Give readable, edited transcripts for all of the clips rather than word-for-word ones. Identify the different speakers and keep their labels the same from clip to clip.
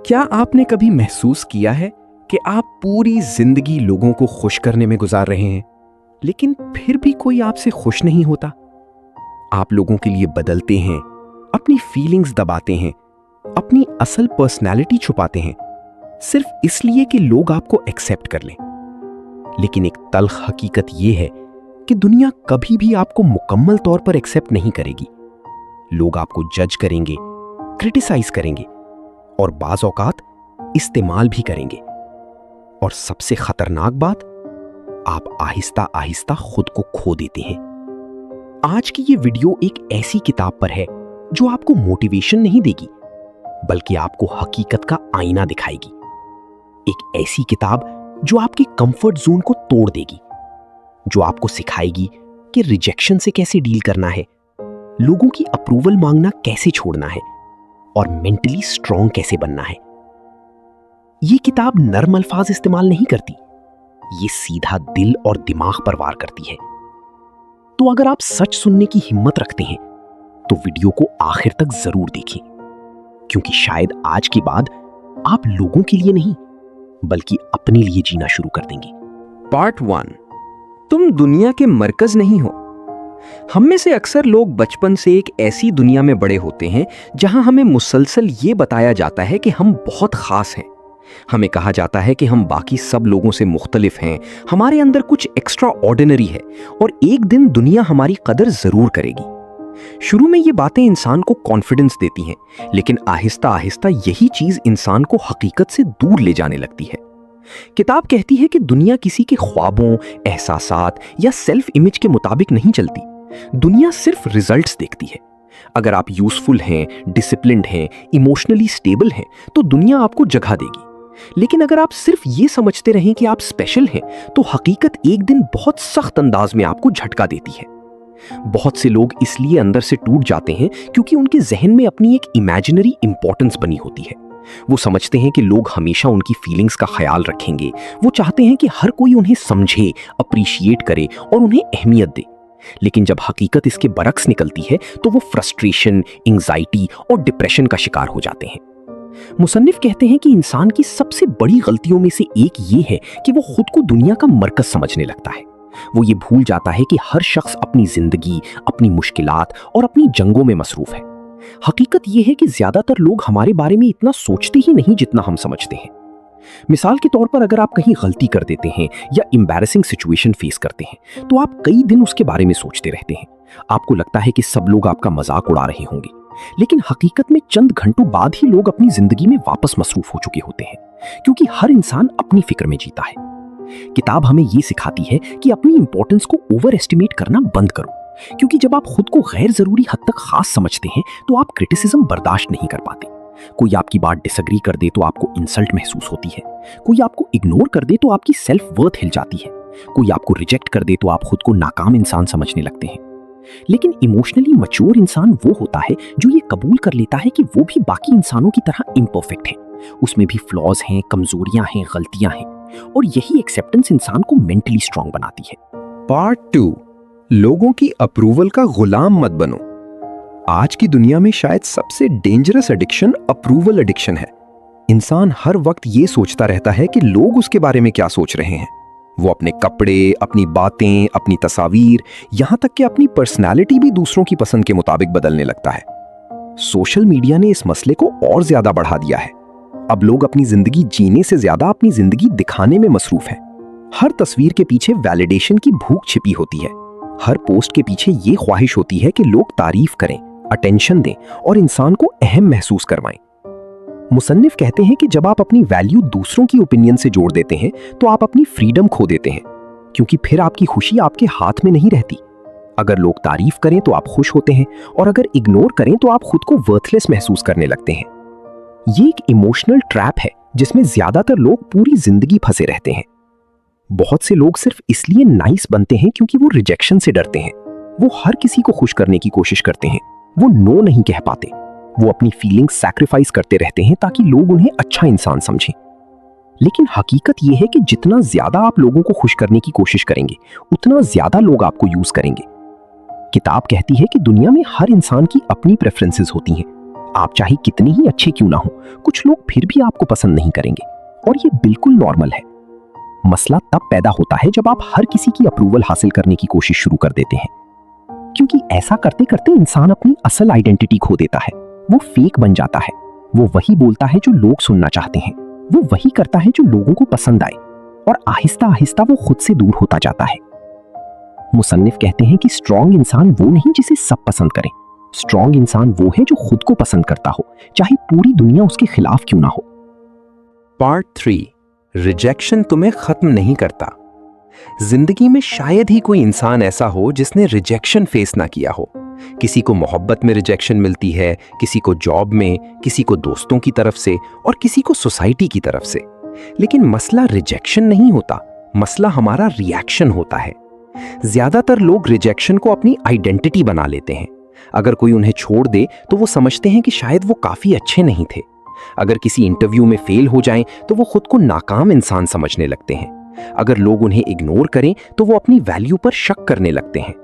Speaker 1: क्या आपने कभी महसूस किया है कि आप पूरी जिंदगी लोगों को खुश करने में गुजार रहे हैं, लेकिन फिर भी कोई आपसे खुश नहीं होता? आप लोगों के लिए बदलते हैं, अपनी फीलिंग्स दबाते हैं, अपनी असल पर्सनैलिटी छुपाते हैं, सिर्फ इसलिए कि लोग आपको एक्सेप्ट कर लें। लेकिन एक तल्ख हकीकत यह है कि दुनिया कभी भी आपको मुकम्मल तौर पर एक्सेप्ट नहीं करेगी। लोग आपको जज करेंगे, क्रिटिसाइज करेंगे और बाज़ औकात इस्तेमाल भी करेंगे। और सबसे खतरनाक बात, आप आहिस्ता आहिस्ता खुद को खो देते हैं। आज की ये वीडियो एक ऐसी किताब पर है जो आपको मोटिवेशन नहीं देगी, बल्कि आपको हकीकत का आईना दिखाएगी। एक ऐसी किताब जो आपके कंफर्ट जोन को तोड़ देगी, जो आपको सिखाएगी कि रिजेक्शन से कैसे डील करना है, लोगों की अप्रूवल मांगना कैसे छोड़ना है और मेंटली स्ट्रांग कैसे बनना है। यह किताब नर्म अल्फाज इस्तेमाल नहीं करती, ये सीधा दिल और दिमाग पर वार करती है। तो अगर आप सच सुनने की हिम्मत रखते हैं तो वीडियो को आखिर तक जरूर देखें, क्योंकि शायद आज के बाद आप लोगों के लिए नहीं बल्कि अपने लिए जीना शुरू कर देंगे।
Speaker 2: पार्ट 1, तुम दुनिया के मरकज नहीं हो। हम में से अक्सर लोग बचपन से एक ऐसी दुनिया में बड़े होते हैं जहां हमें मुसलसल ये बताया जाता है कि हम बहुत खास हैं। हमें कहा जाता है कि हम बाकी सब लोगों से मुख्तलिफ हैं, हमारे अंदर कुछ एक्स्ट्रा ऑर्डिनरी है और एक दिन दुनिया हमारी कदर जरूर करेगी। शुरू में ये बातें इंसान को कॉन्फिडेंस देती हैं, लेकिन आहिस्ता आहिस्ता यही चीज इंसान को हकीकत से दूर ले जाने लगती है। किताब कहती है कि दुनिया किसी के ख्वाबों, एहसासात या सेल्फ इमेज के मुताबिक नहीं चलती। दुनिया सिर्फ रिजल्ट्स देखती है। अगर आप यूजफुल हैं, डिसिप्लिन्ड हैं, इमोशनली स्टेबल हैं, तो दुनिया आपको जगह देगी। लेकिन अगर आप सिर्फ ये समझते रहें कि आप स्पेशल हैं, तो हकीकत एक दिन बहुत सख्त अंदाज में आपको झटका देती है। बहुत से लोग इसलिए अंदर से टूट जाते हैं क्योंकि उनके जहन में अपनी एक इमेजिनरी इंपॉर्टेंस बनी होती है। वो समझते हैं कि लोग हमेशा उनकी फीलिंग्स का ख्याल रखेंगे। वो चाहते हैं कि हर कोई उन्हें समझे, अप्रिशिएट करे और उन्हें अहमियत दे। लेकिन जब हकीकत इसके बरक्स निकलती है तो वो फ्रस्ट्रेशन, एंजाइटी और डिप्रेशन का शिकार हो जाते हैं। मुसन्निफ कहते हैं कि इंसान की सबसे बड़ी गलतियों में से एक ये है कि वो खुद को दुनिया का मरकज समझने लगता है। वो ये भूल जाता है कि हर शख्स अपनी जिंदगी, अपनी मुश्किलात और अपनी जंगों में मसरूफ है। हकीकत यह है कि ज्यादातर लोग हमारे बारे में इतना सोचते ही नहीं जितना हम समझते हैं। मिसाल के तौर पर, अगर आप कहीं गलती कर देते हैं या एम्बैरेसिंग सिचुएशन फेस करते हैं, तो आप कई दिन उसके बारे में सोचते रहते हैं। आपको लगता है कि सब लोग आपका मजाक उड़ा रहे होंगे, लेकिन हकीकत में चंद घंटों बाद ही लोग अपनी जिंदगी में वापस मसरूफ हो चुके होते हैं, क्योंकि हर इंसान अपनी फिक्र में जीता है। किताब हमें यह सिखाती है कि अपनी इंपॉर्टेंस को ओवर एस्टिमेट करना बंद करो, क्योंकि जब आप खुद को गैर जरूरी हद तक खास समझते हैं तो आप क्रिटिसिज्म बर्दाश्त नहीं कर पाते। कोई आपकी बात डिसएग्री कर दे तो आपको इंसल्ट महसूस होती है। कोई आपको इग्नोर कर दे तो आपकी सेल्फ वर्थ हिल जाती है। कोई आपको रिजेक्ट कर दे तो आप खुद को नाकाम इंसान समझने लगते हैं। लेकिन इमोशनली मैच्योर इंसान वो होता है जो ये कबूल कर लेता है कि वो भी बाकी इंसानों की तरह इम्परफेक्ट है, उसमें भी फ्लॉज हैं, कमजोरियां हैं, गलतियां हैं, और यही एक्सेप्टेंस इंसान को मेंटली स्ट्रांग बनाती है।
Speaker 1: पार्ट 2, लोगों की अप्रूवल का गुलाम मत बनो। आज की दुनिया में शायद सबसे डेंजरस एडिक्शन अप्रूवल एडिक्शन है। इंसान हर वक्त ये सोचता रहता है कि लोग उसके बारे में क्या सोच रहे हैं। वो अपने कपड़े, अपनी बातें, अपनी तस्वीर, यहां तक कि अपनी पर्सनालिटी भी दूसरों की पसंद के मुताबिक बदलने लगता है। सोशल मीडिया ने इस मसले को और ज्यादा बढ़ा दिया है। अब लोग अपनी जिंदगी जीने से ज्यादा अपनी जिंदगी दिखाने में मसरूफ हैं। हर तस्वीर के पीछे वैलिडेशन की भूख छिपी होती है। हर पोस्ट के पीछे ये ख्वाहिश होती है कि लोग तारीफ करें, अटेंशन दें और इंसान को अहम महसूस करवाएं। मुसन्निफ कहते हैं कि जब आप अपनी वैल्यू दूसरों की ओपिनियन से जोड़ देते हैं तो आप अपनी फ्रीडम खो देते हैं, क्योंकि फिर आपकी खुशी आपके हाथ में नहीं रहती। अगर लोग तारीफ करें तो आप खुश होते हैं, और अगर इग्नोर करें तो आप खुद को वर्थलेस महसूस करने लगते हैं। ये एक इमोशनल ट्रैप है जिसमें ज्यादातर लोग पूरी जिंदगी फंसे रहते हैं। बहुत से लोग सिर्फ इसलिए नाइस बनते हैं क्योंकि वो रिजेक्शन से डरते हैं। वो हर किसी को खुश करने की कोशिश करते हैं। वो नो नहीं कह पाते। वो अपनी फीलिंग्स सैक्रिफाइस करते रहते हैं ताकि लोग उन्हें अच्छा इंसान समझें। लेकिन हकीकत यह है कि जितना ज्यादा आप लोगों को खुश करने की कोशिश करेंगे, उतना ज्यादा लोग आपको यूज करेंगे। किताब कहती है कि दुनिया में हर इंसान की अपनी प्रेफरेंसेस होती हैं। आप चाहे कितने ही अच्छे क्यों ना हो, कुछ लोग फिर भी आपको पसंद नहीं करेंगे, और ये बिल्कुल नॉर्मल है। मसला तब पैदा होता है जब आप हर किसी की अप्रूवल हासिल करने की कोशिश शुरू कर देते हैं, क्योंकि ऐसा करते करते इंसान अपनी असल आइडेंटिटी खो देता है। वो फेक बन जाता है। वो वही बोलता है जो लोग सुनना चाहते हैं, वो वही करता है जो लोगों को पसंद आए, और आहिस्ता आहिस्ता वो खुद से दूर होता जाता है। मुसन्निफ कहते हैं कि स्ट्रॉन्ग इंसान वो नहीं जिसे सब पसंद करें। स्ट्रॉन्ग इंसान वो है जो खुद को पसंद करता हो, चाहे पूरी दुनिया उसके खिलाफ क्यों ना हो।
Speaker 2: पार्ट 3, रिजेक्शन तुम्हें खत्म नहीं करता। जिंदगी में शायद ही कोई इंसान ऐसा हो जिसने रिजेक्शन फेस ना किया हो। किसी को मोहब्बत में रिजेक्शन मिलती है, किसी को जॉब में, किसी को दोस्तों की तरफ से, और किसी को सोसाइटी की तरफ से। लेकिन मसला रिजेक्शन नहीं होता, मसला हमारा रिएक्शन होता है। ज्यादातर लोग रिजेक्शन को अपनी आइडेंटिटी बना लेते हैं। अगर कोई उन्हें छोड़ दे तो वो समझते हैं कि शायद वो काफी अच्छे नहीं थे। अगर किसी इंटरव्यू में फेल हो जाएं तो वो खुद को नाकाम इंसान समझने लगते हैं। अगर लोग उन्हें इग्नोर करें तो वो अपनी वैल्यू पर शक करने लगते हैं।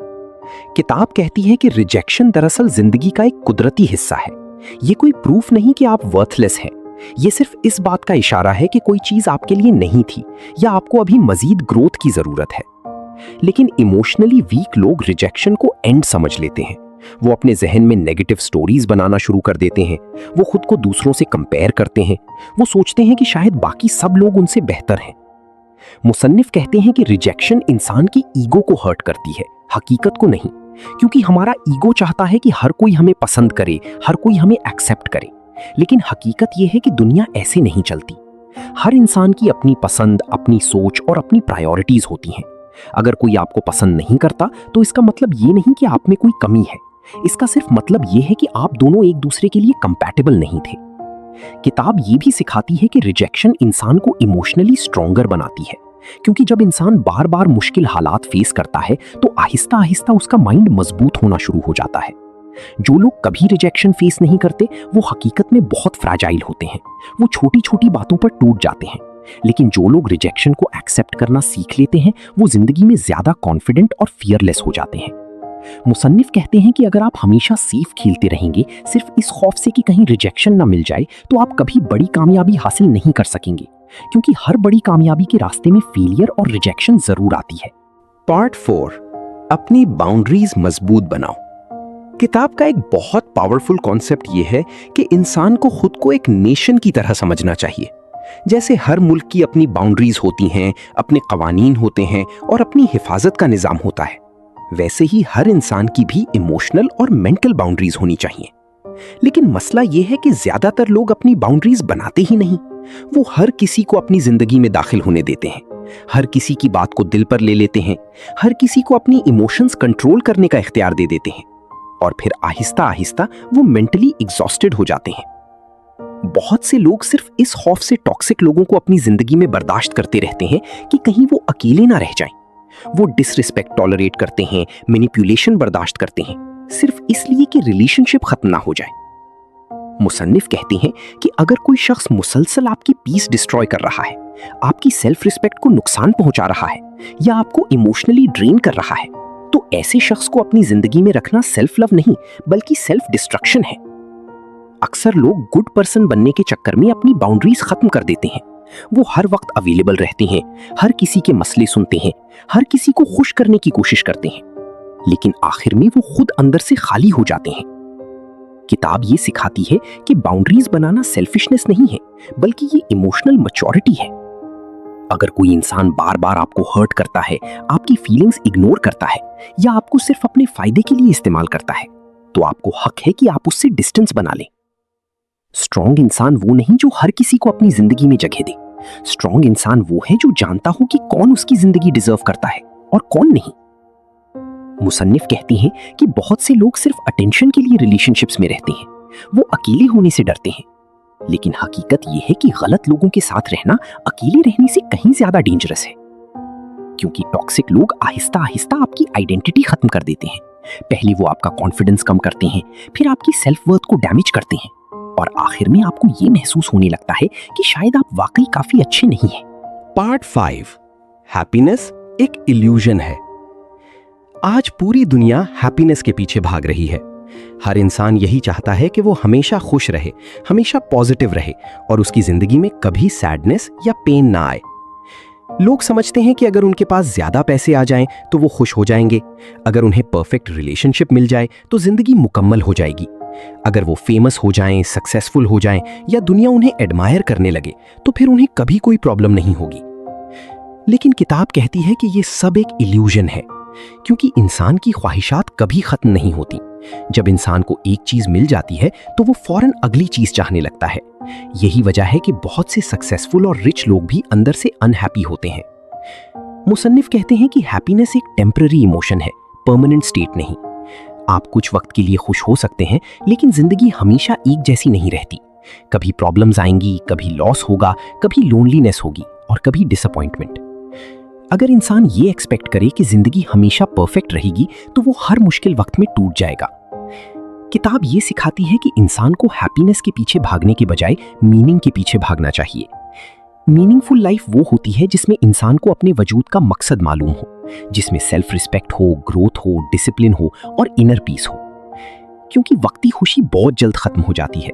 Speaker 2: किताब कहती है कि रिजेक्शन दरअसल जिंदगी का एक कुदरती हिस्सा है। ये कोई प्रूफ नहीं कि आप वर्थलेस हैं। ये सिर्फ इस बात का इशारा है कि कोई चीज आपके लिए नहीं थी, या आपको अभी मजीद ग्रोथ की जरूरत है। लेकिन इमोशनली वीक लोग रिजेक्शन को एंड समझ लेते हैं। वो अपने जहन में नेगेटिव स्टोरीज बनाना शुरू कर देते हैं। वो खुद को दूसरों से कंपेयर करते हैं। वो सोचते हैं कि शायद बाकी सब लोग उनसे बेहतर हैं। मुसन्निफ कहते हैं कि रिजेक्शन इंसान की ईगो को हर्ट करती है, हकीकत को नहीं, क्योंकि हमारा ईगो चाहता है कि हर कोई हमें पसंद करे, हर कोई हमें एक्सेप्ट करे। लेकिन हकीकत यह है कि दुनिया ऐसे नहीं चलती। हर इंसान की अपनी पसंद, अपनी सोच और अपनी प्रायोरिटीज होती हैं। अगर कोई आपको पसंद नहीं करता तो इसका मतलब ये नहीं कि आप में कोई कमी है। इसका सिर्फ मतलब ये है कि आप दोनों एक दूसरे के लिए कंपैटिबल नहीं थे। किताब ये भी सिखाती है कि रिजेक्शन इंसान को इमोशनली स्ट्रॉन्गर बनाती है, क्योंकि जब इंसान बार बार मुश्किल हालात फेस करता है तो आहिस्ता आहिस्ता उसका माइंड मजबूत होना शुरू हो जाता है। जो लोग कभी रिजेक्शन फेस नहीं करते वो हकीकत में बहुत फ्रैजाइल होते हैं। वो छोटी छोटी बातों पर टूट जाते हैं। लेकिन जो लोग रिजेक्शन को एक्सेप्ट करना सीख लेते हैं वो जिंदगी में ज्यादा कॉन्फिडेंट और फियरलेस हो जाते हैं। मुसन्निफ कहते हैं कि अगर आप हमेशा सेफ खेलते रहेंगे सिर्फ इस खौफ से कि कहीं रिजेक्शन ना मिल जाए, तो आप कभी बड़ी कामयाबी हासिल नहीं कर सकेंगे, क्योंकि हर बड़ी कामयाबी के रास्ते में फेलियर और रिजेक्शन जरूर आती है। पार्ट 4, अपनी बाउंड्रीज मजबूत बनाओ। किताब का एक बहुत पावरफुल कॉन्सेप्ट यह है कि इंसान को खुद को एक नेशन की तरह समझना चाहिए। जैसे हर मुल्क की अपनी बाउंड्रीज होती हैं, अपने कवानीन होते हैं और अपनी हिफाजत का निजाम होता है, वैसे ही हर इंसान की भी इमोशनल और मेंटल बाउंड्रीज होनी चाहिए। लेकिन मसला यह है कि ज्यादातर लोग अपनी बाउंड्रीज बनाते ही नहीं। वो हर किसी को अपनी जिंदगी में दाखिल होने देते हैं, हर किसी की बात को दिल पर ले लेते हैं, हर किसी को अपनी इमोशंस कंट्रोल करने का इख्तियार दे देते हैं, और फिर आहिस्ता आहिस्ता वो मेंटली एग्जॉस्टेड हो जाते हैं। बहुत से लोग सिर्फ इस खौफ से टॉक्सिक लोगों को अपनी जिंदगी में बर्दाश्त करते रहते हैं कि कहीं वो अकेले ना रह जाएं। वो डिसरिस्पेक्ट टॉलरेट करते हैं, मैनिपुलेशन बर्दाश्त करते हैं, सिर्फ इसलिए कि रिलेशनशिप खत्म ना हो जाए। मुसन्निफ कहते हैं कि अगर कोई शख्स मुसलसल आपकी पीस डिस्ट्रॉय कर रहा है, आपकी सेल्फ रिस्पेक्ट को नुकसान पहुंचा रहा है, या आपको इमोशनली ड्रेन कर रहा है, तो ऐसे शख्स को अपनी जिंदगी में रखना सेल्फ लव नहीं बल्कि सेल्फ डिस्ट्रक्शन है। अक्सर लोग गुड पर्सन बनने के चक्कर में अपनी बाउंड्रीज खत्म कर देते हैं। वो हर वक्त अवेलेबल रहते हैं, हर किसी के मसले सुनते हैं, हर किसी को खुश करने की कोशिश करते हैं, लेकिन आखिर में वो खुद अंदर से खाली हो जाते हैं। किताब ये सिखाती है कि बाउंड्रीज बनाना सेल्फिशनेस नहीं है बल्कि ये इमोशनल मैच्योरिटी है। अगर कोई इंसान बार बार आपको हर्ट करता है, आपकी फीलिंग्स इग्नोर करता है, या आपको सिर्फ अपने फायदे के लिए इस्तेमाल करता है, तो आपको हक है कि आप उससे डिस्टेंस बना लें। स्ट्रॉन्ग इंसान वो नहीं जो हर किसी को अपनी जिंदगी में जगह दे। स्ट्रॉन्ग इंसान वो है जो जानता हो कि कौन उसकी जिंदगी डिजर्व करता है और कौन नहीं। मुसन्निफ कहती हैं कि बहुत से लोग सिर्फ अटेंशन के लिए रिलेशनशिप्स में रहते हैं। वो अकेले होने से डरते हैं, लेकिन हकीकत यह है कि गलत लोगों के साथ रहना अकेले रहने से कहीं ज्यादा डेंजरस है, क्योंकि टॉक्सिक लोग आहिस्ता आहिस्ता आपकी आइडेंटिटी खत्म कर देते हैं। पहले वो आपका कॉन्फिडेंस कम करते हैं, फिर आपकी सेल्फ वर्थ को डैमेज करते हैं, और आखिर में आपको ये महसूस होने लगता है कि शायद आप वाकई काफी अच्छे नहीं हैं।
Speaker 1: पार्ट 5, हैप्पीनेस एक इल्यूजन है। आज पूरी दुनिया हैप्पीनेस के पीछे भाग रही है, हर इंसान यही चाहता है कि वो हमेशा खुश रहे, हमेशा पॉजिटिव रहे और उसकी जिंदगी में कभी सैडनेस या पेन ना आए। लोग समझते हैं कि अगर उनके पास ज्यादा पैसे आ जाएं तो वो खुश हो जाएंगे, अगर उन्हें परफेक्ट रिलेशनशिप मिल जाए तो जिंदगी मुकम्मल हो जाएगी, अगर वो फेमस हो जाएं, सक्सेसफुल हो जाएं या दुनिया उन्हें एडमायर करने लगे तो फिर उन्हें कभी कोई प्रॉब्लम नहीं होगी। लेकिन किताब कहती है कि ये सब एक इल्यूजन है, क्योंकि इंसान की ख्वाहिशात कभी खत्म नहीं होती। जब इंसान को एक चीज मिल जाती है तो वो फौरन अगली चीज चाहने लगता है। यही वजह है कि बहुत से सक्सेसफुल और रिच लोग भी अंदर से अनहैप्पी होते हैं। मुसन्निफ कहते हैं कि हैप्पीनेस एक टेम्पररी इमोशन है, परमानेंट स्टेट नहीं। आप कुछ वक्त के लिए खुश हो सकते हैं, लेकिन जिंदगी हमेशा एक जैसी नहीं रहती। कभी प्रॉब्लम्स आएंगी, कभी लॉस होगा, कभी लोनलीनेस होगी और कभी डिसअपॉइंटमेंट। अगर इंसान ये एक्सपेक्ट करे कि जिंदगी हमेशा परफेक्ट रहेगी तो वो हर मुश्किल वक्त में टूट जाएगा। किताब ये सिखाती है कि इंसान को हैप्पीनेस के पीछे भागने के बजाय मीनिंग के पीछे भागना चाहिए। मीनिंगफुल लाइफ वो होती है जिसमें इंसान को अपने वजूद का मकसद मालूम हो, जिसमें सेल्फ रिस्पेक्ट हो, ग्रोथ हो, डिसिप्लिन हो और इनर पीस हो। क्योंकि वक्ती खुशी बहुत जल्द खत्म हो जाती है।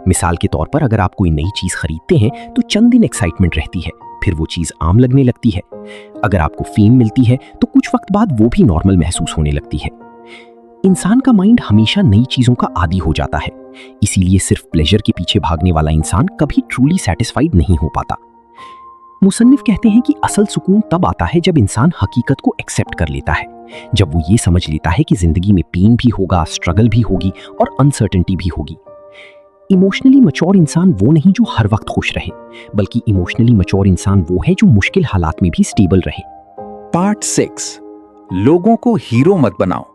Speaker 1: मिसाल के तौर पर अगर आप कोई नई चीज खरीदते हैं तो चंद दिन एक्साइटमेंट रहती है, फिर वो चीज आम लगने लगती है। अगर आपको फेम मिलती है तो कुछ वक्त बाद वो भी नॉर्मल महसूस होने लगती है। इंसान का माइंड हमेशा नई चीजों का आदी हो जाता है, इसीलिए सिर्फ प्लेजर के पीछे भागने वाला इंसान कभी ट्रूली सेटिस्फाइड नहीं हो पाता। मुसन्निफ कहते हैं कि असल सुकून तब आता है जब इंसान हकीकत को एक्सेप्ट कर लेता है, जब वो ये समझ लेता है कि जिंदगी में पेन भी होगा, स्ट्रगल भी होगी और अनसर्टेनिटी भी होगी। इमोशनली मैच्योर इंसान वो नहीं जो हर वक्त खुश रहे, बल्कि इमोशनली मैच्योर इंसान वो है जो मुश्किल हालात में भी स्टेबल रहे।
Speaker 3: पार्ट 6, लोगों को हीरो मत बनाओ।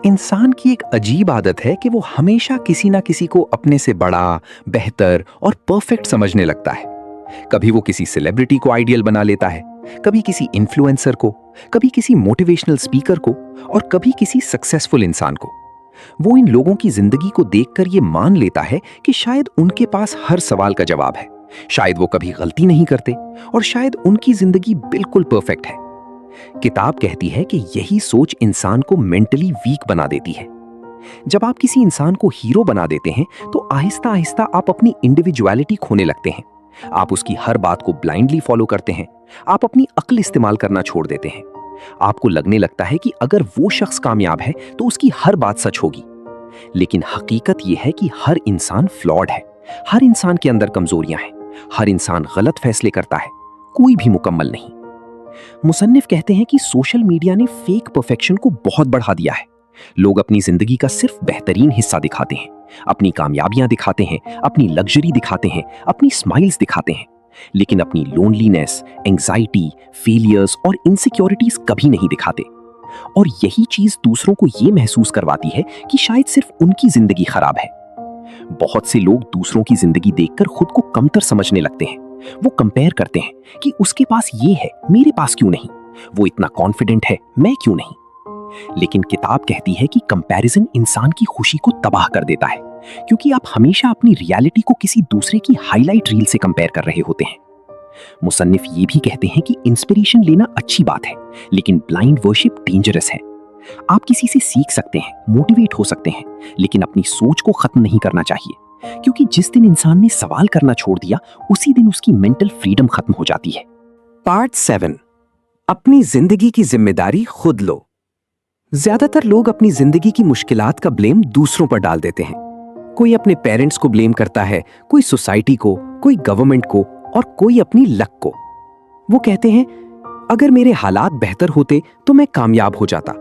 Speaker 3: इंसान की एक अजीब आदत है कि वो हमेशा किसी ना किसी को अपने से बड़ा, बेहतर और परफेक्ट समझने लगता है। कभी वो किसी सेलिब्रिटी को आइडियल बना लेता है, कभी किसी इन्फ्लुएंसर को, कभी किसी मोटिवेशनल स्पीकर को और कभी किसी सक्सेसफुल इंसान को। वो इन लोगों की जिंदगी को देखकर ये मान लेता है कि शायद उनके पास हर सवाल का जवाब है, शायद वो कभी गलती नहीं करते और शायद उनकी जिंदगी बिल्कुल परफेक्ट है। किताब कहती है कि यही सोच इंसान को मेंटली वीक बना देती है। जब आप किसी इंसान को हीरो बना देते हैं तो आहिस्ता आहिस्ता आप अपनी इंडिविजुअलिटी खोने लगते हैं। आप उसकी हर बात को ब्लाइंडली फॉलो करते हैं, आप अपनी अक्ल इस्तेमाल करना छोड़ देते हैं। आपको लगने लगता है कि अगर वो शख्स कामयाब है तो उसकी हर बात सच होगी। लेकिन हकीकत यह है कि हर इंसान फ्लॉड है, हर इंसान के अंदर कमजोरियां हैं, हर इंसान गलत फैसले करता है, कोई भी मुकम्मल नहीं। मुसन्निफ कहते हैं कि सोशल मीडिया ने फेक परफेक्शन को बहुत बढ़ा दिया है। लोग अपनी जिंदगी का सिर्फ बेहतरीन हिस्सा दिखाते हैं, अपनी कामयाबियां दिखाते हैं, अपनी लग्जरी दिखाते हैं, अपनी स्माइल्स दिखाते हैं, लेकिन अपनी लोनलीनेस, एंजाइटी, फेलियर्स और इनसिक्योरिटीज कभी नहीं दिखाते। और यही चीज दूसरों को यह महसूस करवाती है कि शायद सिर्फ उनकी जिंदगी खराब है। बहुत से लोग दूसरों की जिंदगी देखकर खुद को कमतर समझने लगते हैं। वो कंपेयर करते हैं कि उसके पास ये है, मेरे पास क्यों नहीं, वो इतना कॉन्फिडेंट है, मैं क्यों नहीं। लेकिन किताब कहती है कि कंपैरिजन इंसान की खुशी को तबाह कर देता है, क्योंकि आप हमेशा अपनी रियलिटी को किसी दूसरे की हाईलाइट रील से कंपेयर कर रहे होते हैं। मुसन्निफ ये भी कहते हैं कि इंस्पिरेशन लेना अच्छी बात है, लेकिन ब्लाइंड वर्शिप डेंजरस है। आप किसी से सीख सकते हैं, मोटिवेट हो सकते हैं, लेकिन अपनी सोच को खत्म नहीं करना चाहिए, क्योंकि जिस दिन इंसान ने सवाल करना छोड़ दिया उसी दिन उसकी मेंटल फ्रीडम खत्म हो जाती है।
Speaker 2: पार्ट 7, अपनी जिंदगी की जिम्मेदारी खुद लो। ज्यादातर लोग अपनी जिंदगी की मुश्किलात का ब्लेम दूसरों पर डाल देते हैं। कोई अपने पेरेंट्स को ब्लेम करता है, कोई सोसाइटी को, कोई गवर्नमेंट को और कोई अपनी लक को। वो कहते हैं, अगर मेरे हालात बेहतर होते तो मैं कामयाब हो जाता,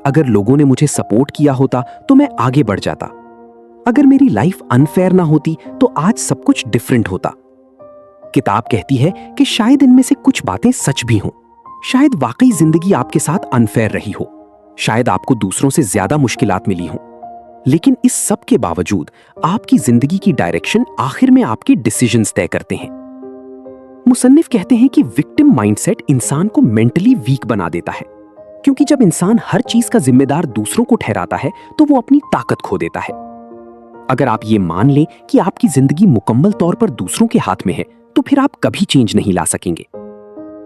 Speaker 2: अगर लोगों ने मुझे सपोर्ट किया होता तो मैं आगे बढ़ जाता, अगर मेरी लाइफ अनफेयर ना होती तो आज सब कुछ डिफरेंट होता। किताब कहती है कि शायद इनमें से कुछ बातें सच भी हों, शायद वाकई जिंदगी आपके साथ अनफेयर रही हो, शायद आपको दूसरों से ज्यादा मुश्किलात मिली हों, लेकिन इस सब के बावजूद आपकी जिंदगी की डायरेक्शन आखिर में आपके डिसीजंस तय करते हैं। मुसन्निफ कहते हैं कि विक्टिम माइंडसेट इंसान को मेंटली वीक बना देता है, क्योंकि जब इंसान हर चीज का जिम्मेदार दूसरों को ठहराता है तो वो अपनी ताकत खो देता है। अगर आप ये मान लें कि आपकी जिंदगी मुकम्मल तौर पर दूसरों के हाथ में है तो फिर आप कभी चेंज नहीं ला सकेंगे।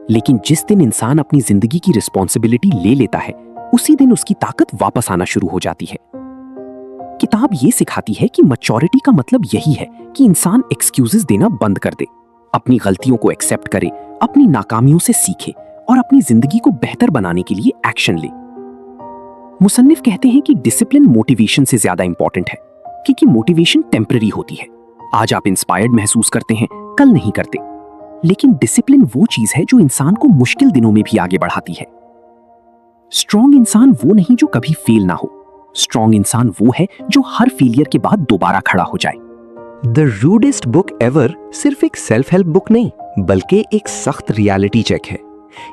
Speaker 2: लेकिन जिस दिन इंसान अपनी जिंदगी की रिस्पॉन्सिबिलिटी ले लेता है उसी दिन उसकी ताकत वापस आना शुरू हो जाती है।
Speaker 1: किताब ये सिखाती है कि मैच्योरिटी का मतलब यही है कि इंसान एक्सक्यूजेस देना बंद कर दे, अपनी गलतियों को एक्सेप्ट करे, अपनी नाकामियों से सीखे और अपनी जिंदगी को बेहतर बनाने के लिए एक्शन ले। मुसन्निफ कहते हैं कि डिसिप्लिन मोटिवेशन से ज्यादा इंपॉर्टेंट है, क्योंकि मोटिवेशन टेम्पररी होती है। आज आप इंस्पायर्ड महसूस करते हैं, कल नहीं करते। लेकिन डिसिप्लिन वो चीज है जो इंसान को मुश्किल दिनों में भी आगे बढ़ाती है। स्ट्रॉन्ग इंसान वो नहीं जो कभी फेल ना हो, स्ट्रॉन्ग इंसान वो है जो हर फेलियर के बाद दोबारा खड़ा हो जाए।
Speaker 2: द रूडेस्ट बुक एवर सिर्फ एक सेल्फ हेल्प बुक नहीं, बल्कि एक सख्त रियलिटी चेक है।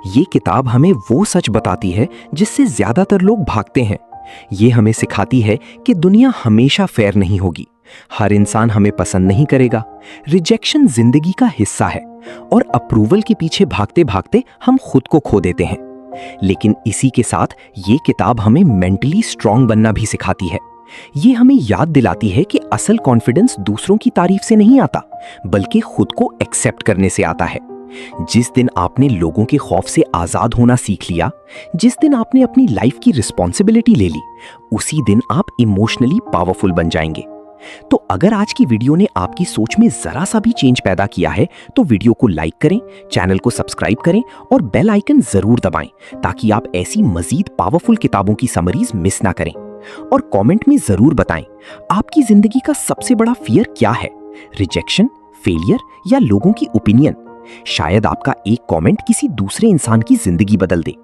Speaker 2: ये किताब हमें वो सच बताती है जिससे ज्यादातर लोग भागते हैं। ये हमें सिखाती है कि दुनिया हमेशा फेयर नहीं होगी, हर इंसान हमें पसंद नहीं करेगा, रिजेक्शन जिंदगी का हिस्सा है और अप्रूवल के पीछे भागते भागते हम खुद को खो देते हैं। लेकिन इसी के साथ ये किताब हमें मेंटली स्ट्रांग बनना भी सिखाती है। ये हमें याद दिलाती है कि असल कॉन्फिडेंस दूसरों की तारीफ से नहीं आता, बल्कि खुद को एक्सेप्ट करने से आता है। जिस दिन आपने लोगों के खौफ से आजाद होना सीख लिया, जिस दिन आपने अपनी लाइफ की रिस्पॉन्सिबिलिटी ले ली, उसी दिन आप इमोशनली पावरफुल बन जाएंगे। तो अगर आज की वीडियो ने आपकी सोच में जरा सा भी चेंज पैदा किया है तो वीडियो को लाइक करें, चैनल को सब्सक्राइब करें और बेल आइकन जरूर दबाएं, ताकि आप ऐसी मजीद पावरफुल किताबों की समरीज मिस ना करें। और कमेंट में जरूर बताएं, आपकी जिंदगी का सबसे बड़ा फियर क्या है, रिजेक्शन, फेलियर या लोगों की ओपिनियन? शायद आपका एक कमेंट किसी दूसरे इंसान की जिंदगी बदल दे।